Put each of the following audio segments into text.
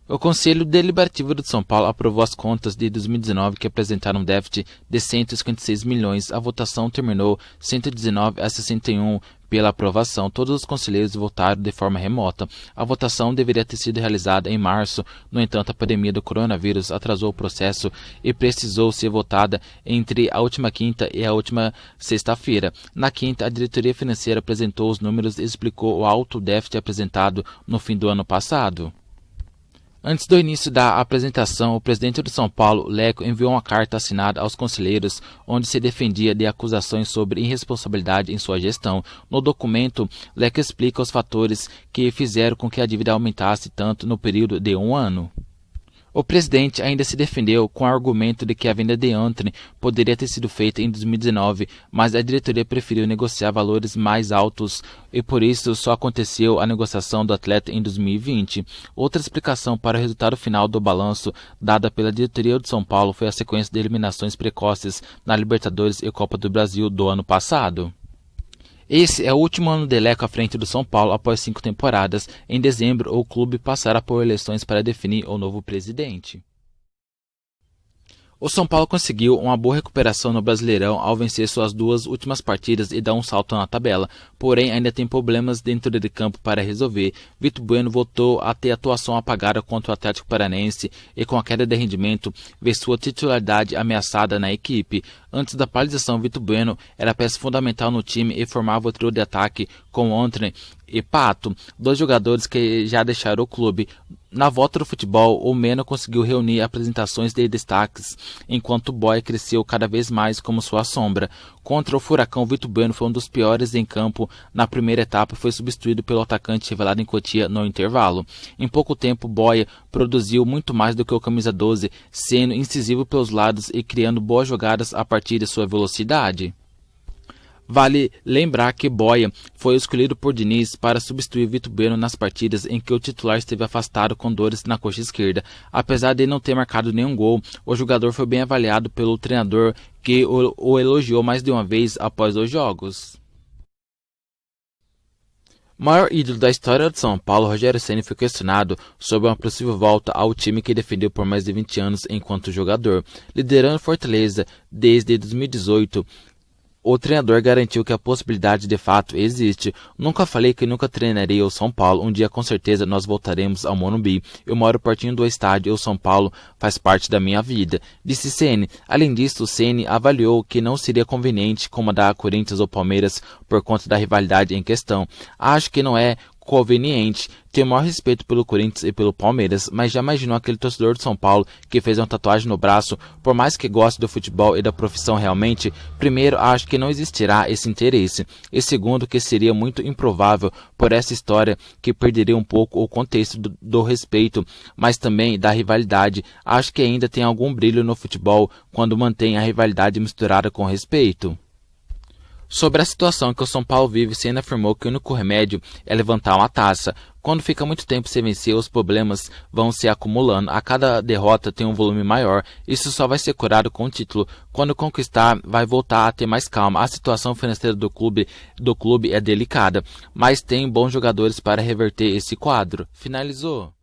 O Conselho Deliberativo de São Paulo aprovou as contas de 2019 que apresentaram um déficit de 156 milhões. A votação terminou 119 a 61 pela aprovação. Todos os conselheiros votaram de forma remota. A votação deveria ter sido realizada em março. No entanto, a pandemia do coronavírus atrasou o processo e precisou ser votada entre a última quinta e a última sexta-feira. Na quinta, a diretoria financeira apresentou os números e explicou o alto déficit apresentado no fim do ano passado. Antes do início da apresentação, o presidente do São Paulo, Leco, enviou uma carta assinada aos conselheiros, onde se defendia de acusações sobre irresponsabilidade em sua gestão. No documento, Leco explica os fatores que fizeram com que a dívida aumentasse tanto no período de um ano. O presidente ainda se defendeu com o argumento de que a venda de Antony poderia ter sido feita em 2019, mas a diretoria preferiu negociar valores mais altos e por isso só aconteceu a negociação do atleta em 2020. Outra explicação para o resultado final do balanço dada pela diretoria de São Paulo foi a sequência de eliminações precoces na Libertadores e Copa do Brasil do ano passado. Esse é o último ano de Leco à frente do São Paulo após 5 temporadas. Em dezembro, o clube passará por eleições para definir o novo presidente. O São Paulo conseguiu uma boa recuperação no Brasileirão ao vencer suas 2 últimas partidas e dar um salto na tabela, porém ainda tem problemas dentro de campo para resolver. Vitor Bueno voltou a ter atuação apagada contra o Atlético Paranaense e com a queda de rendimento vê sua titularidade ameaçada na equipe. Antes da paralisação, Vitor Bueno era peça fundamental no time e formava o trio de ataque com Antony e Pato, 2 jogadores que já deixaram o clube. Na volta do futebol, o Mena conseguiu reunir apresentações de destaques, enquanto o Boy cresceu cada vez mais como sua sombra. Contra o Furacão, Vitor Bueno foi um dos piores em campo na primeira etapa e foi substituído pelo atacante revelado em Cotia no intervalo. Em pouco tempo, Boy produziu muito mais do que o camisa 12, sendo incisivo pelos lados e criando boas jogadas a partir de sua velocidade. Vale lembrar que Boia foi escolhido por Diniz para substituir Vitor Bueno nas partidas em que o titular esteve afastado com dores na coxa esquerda. Apesar de não ter marcado nenhum gol, o jogador foi bem avaliado pelo treinador, que o elogiou mais de uma vez após os jogos. Maior ídolo da história de São Paulo, Rogério Ceni foi questionado sobre uma possível volta ao time que defendeu por mais de 20 anos enquanto jogador. Liderando Fortaleza desde 2018, o treinador garantiu que a possibilidade de fato existe. Nunca falei que nunca treinaria o São Paulo. Um dia com certeza nós voltaremos ao Morumbi. Eu moro pertinho do estádio e o São Paulo faz parte da minha vida, disse Ceni. Além disso, Ceni avaliou que não seria conveniente comandar Corinthians ou Palmeiras por conta da rivalidade em questão. Acho que não é conveniente. Tenho o maior respeito pelo Corinthians e pelo Palmeiras, mas já imaginou aquele torcedor de São Paulo que fez uma tatuagem no braço, por mais que goste do futebol e da profissão realmente? Primeiro, acho que não existirá esse interesse, e segundo, que seria muito improvável por essa história, que perderia um pouco o contexto do respeito, mas também da rivalidade. Acho que ainda tem algum brilho no futebol quando mantém a rivalidade misturada com respeito. Sobre a situação que o São Paulo vive, Ceni afirmou que o único remédio é levantar uma taça. Quando fica muito tempo sem vencer, os problemas vão se acumulando. A cada derrota tem um volume maior. Isso só vai ser curado com o título. Quando conquistar, vai voltar a ter mais calma. A situação financeira do clube é delicada, mas tem bons jogadores para reverter esse quadro. Finalizou.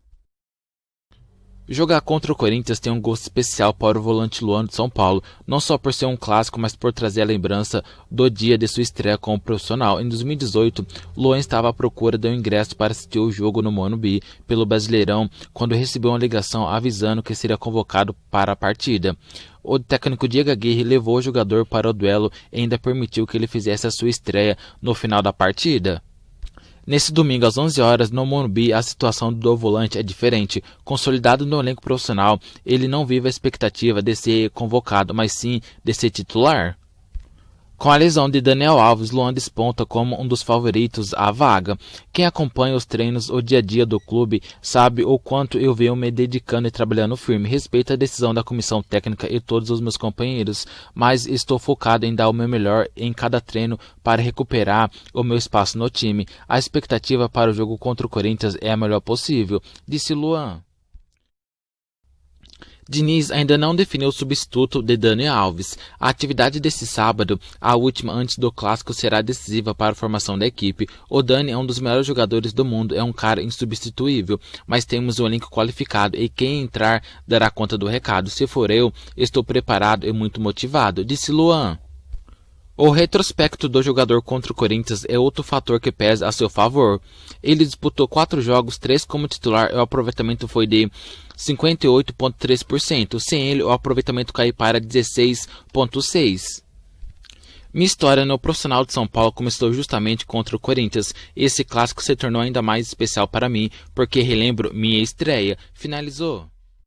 Jogar contra o Corinthians tem um gosto especial para o volante Luan de São Paulo, não só por ser um clássico, mas por trazer a lembrança do dia de sua estreia como profissional. Em 2018, Luan estava à procura de um ingresso para assistir o jogo no Morumbi pelo Brasileirão, quando recebeu uma ligação avisando que seria convocado para a partida. O técnico Diego Aguirre levou o jogador para o duelo e ainda permitiu que ele fizesse a sua estreia no final da partida. Nesse domingo, às 11 horas, no Morumbi, a situação do volante é diferente. Consolidado no elenco profissional, ele não vive a expectativa de ser convocado, mas sim de ser titular. Com a lesão de Daniel Alves, Luan desponta como um dos favoritos à vaga. Quem acompanha os treinos, o dia a dia do clube, sabe o quanto eu venho me dedicando e trabalhando firme. Respeito a decisão da comissão técnica e todos os meus companheiros, mas estou focado em dar o meu melhor em cada treino para recuperar o meu espaço no time. A expectativa para o jogo contra o Corinthians é a melhor possível, disse Luan. Diniz ainda não definiu o substituto de Dani Alves. A atividade desse sábado, a última antes do clássico, será decisiva para a formação da equipe. O Dani é um dos melhores jogadores do mundo, é um cara insubstituível, mas temos um elenco qualificado e quem entrar dará conta do recado. Se for eu, estou preparado e muito motivado, disse Luan. O retrospecto do jogador contra o Corinthians é outro fator que pesa a seu favor. Ele disputou 4 jogos, 3 como titular e o aproveitamento foi de 58,3%. Sem ele, o aproveitamento caiu para 16,6%. Minha história no profissional de São Paulo começou justamente contra o Corinthians. Esse clássico se tornou ainda mais especial para mim, porque relembro minha estreia. Finalizou.